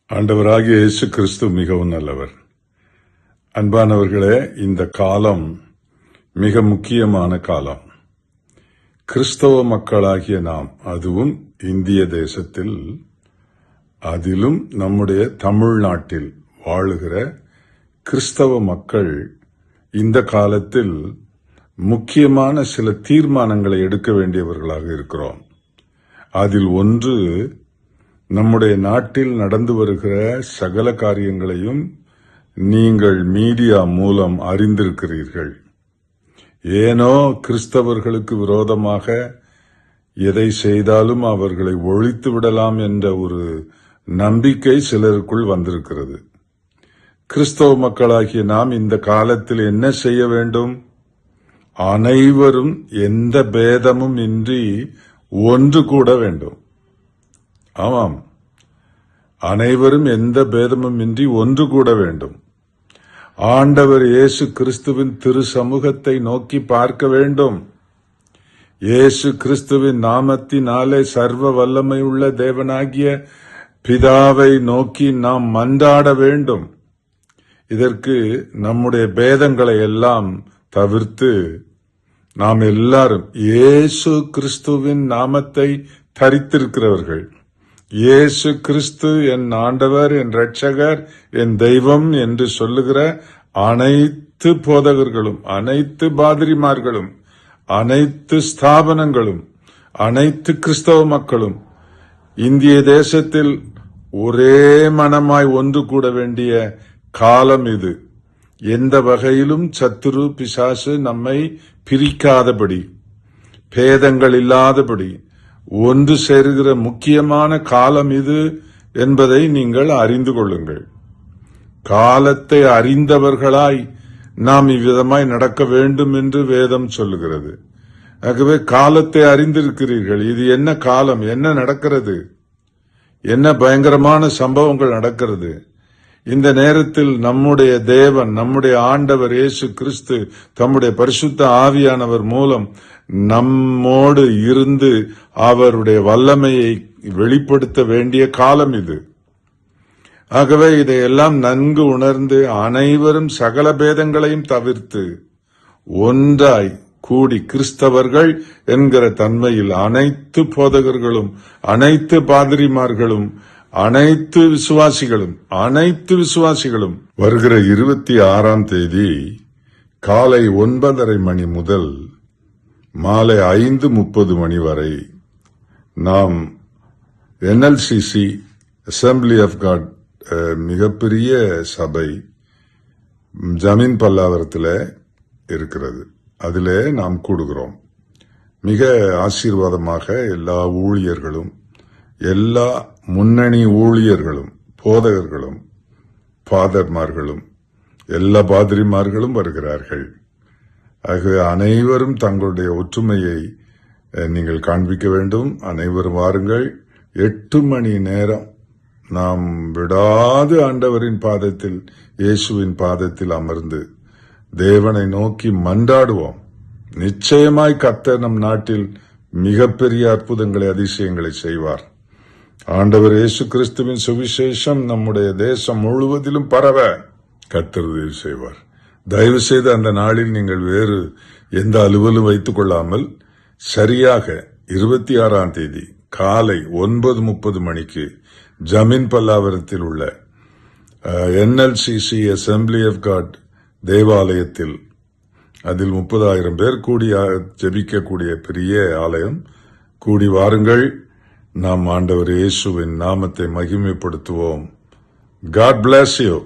ஆண்டவராகிய இயேசு கிறிஸ்து மிகவும் நல்லவர். அன்பானவர்களே, இந்த காலம் மிக முக்கியமான காலம். கிறிஸ்தவ மக்களாகிய நாம், அதுவும் இந்திய தேசத்தில், அதிலும் நம்முடைய தமிழ்நாட்டில் வாழுகிற கிறிஸ்தவ மக்கள் இந்த காலத்தில் முக்கியமான சில தீர்மானங்களை எடுக்க வேண்டியவர்களாக இருக்கிறோம். அதில் ஒன்று, நம்முடைய நாட்டில் நடந்து வருகிற சகல காரியங்களையும் நீங்கள் மீடியா மூலம் அறிந்திருக்கிறீர்கள். ஏனோ கிறிஸ்தவர்களுக்கு விரோதமாக எதை செய்தாலும் அவர்களை ஒழித்து விடலாம் என்ற ஒரு நம்பிக்கை சிலருக்குள் வந்திருக்கிறது. கிறிஸ்தவ மக்களாகிய நாம் இந்த காலத்தில் என்ன செய்ய வேண்டும்? அனைவரும் எந்த பேதமும் இன்றி ஒன்று கூட வேண்டும். ஆமாம், அனைவரும் எந்த பேதமும் இன்றி ஒன்று கூட வேண்டும். ஆண்டவர் இயேசு கிறிஸ்துவின் திரு சமூகத்தை நோக்கி பார்க்க வேண்டும். இயேசு கிறிஸ்துவின் நாமத்தினாலே சர்வ வல்லமை உள்ள தேவனாகிய பிதாவை நோக்கி நாம் மன்றாட வேண்டும். இதற்கு நம்முடைய பேதங்களை எல்லாம் தவிர்த்து நாம் எல்லாரும் இயேசு கிறிஸ்துவின் நாமத்தை தரித்திருக்கிறவர்கள். இயேசு கிறிஸ்து என் ஆண்டவர், என் இரட்சகர், என் தெய்வம் என்று சொல்லுகிற அனைத்து போதகர்களும், அனைத்து பாதிரிமார்களும், அனைத்து ஸ்தாபனங்களும், அனைத்து கிறிஸ்தவ மக்களும் இந்திய தேசத்தில் ஒரே மனமாய் ஒன்று கூட வேண்டிய காலம் இது. எந்த வகையிலும் சத்துரு பிசாசு நம்மை பிரிக்காதபடி, பேதங்கள் இல்லாதபடி ஒன்று சேருகிற முக்கியமான காலம் இது என்பதை நீங்கள் அறிந்து கொள்ளுங்கள். காலத்தை அறிந்தவர்களாய் நாம் இவ்விதமாய் நடக்க வேண்டும் என்று வேதம் சொல்லுகிறது. ஆகவே காலத்தை அறிந்திருக்கிறீர்கள். இது என்ன காலம், என்ன நடக்கிறது, என்ன பயங்கரமான சம்பவங்கள் நடக்கிறது. இந்த நேரத்தில் நம்முடைய தேவன், நம்முடைய ஆண்டவர் இயேசு கிறிஸ்து தம்முடைய பரிசுத்த ஆவியானவர் மூலம் நம்மோடு இருந்து அவருடைய வல்லமையை வெளிப்படுத்த வேண்டிய காலம் இது. ஆகவே இதையெல்லாம் நன்கு உணர்ந்து அனைவரும் சகல பேதங்களையும் தவிர்த்து ஒன்றாய் கூடி கிறிஸ்தவர்கள் என்கிற தன்மையில் அனைத்து போதகர்களும், அனைத்து பாதிரிமார்களும், அனைத்து விசுவாசிகளும் வருகிற 26ஆம் தேதி காலை 9:30 மணி முதல் மாலை 5:30 மணி வரை நாம் NLCC அசம்பிளி ஆஃப் காட் மிகப்பெரிய சபை ஜமீன் பல்லாவரத்தில் இருக்கிறது. அதிலே நாம் கூடுகிறோம். மிக ஆசீர்வாதமாக எல்லா ஊழியர்களும், எல்லா முன்னணி ஊழியர்களும், போதகர்களும், பாதர்மார்களும், எல்லா பாதிரிமார்களும் வருகிறார்கள். ஆகவே அனைவரும் தங்களுடைய ஒற்றுமையை நீங்கள் காண்பிக்க வேண்டும். அனைவரும் வாருங்கள். 8 மணி நேரம் நாம் விடாது ஆண்டவரின் பாதத்தில், இயேசுவின் பாதத்தில் அமர்ந்து தேவனை நோக்கி மன்றாடுவோம். நிச்சயமாய் கர்த்தர் நம் நாட்டில் மிகப்பெரிய அற்புதங்களை, அதிசயங்களை செய்வார். ஆண்டவர் இயேசு கிறிஸ்துவின் சுவிசேஷம் நம்முடைய தேசம் முழுவதிலும் பரவ கர்த்தர் உதவி செய்வார். தயவு செய்து அந்த நாளில் நீங்கள் வேறு எந்த அலுவலும் வைத்துக் கொள்ளாமல் சரியாக 26ஆம் தேதி காலை 9:30 மணிக்கு ஜமீன் பல்லாவரத்தில் உள்ள NLCC அசம்பிளி ஆஃப் காட் தேவாலயத்தில், அதில் 30,000 பேர் கூடி ஜெபிக்கக்கூடிய பெரிய ஆலயம், கூடி வாருங்கள். நாம் ஆண்டவர் இயேசுவின் நாமத்தை மகிமைப்படுத்துவோம். God bless you.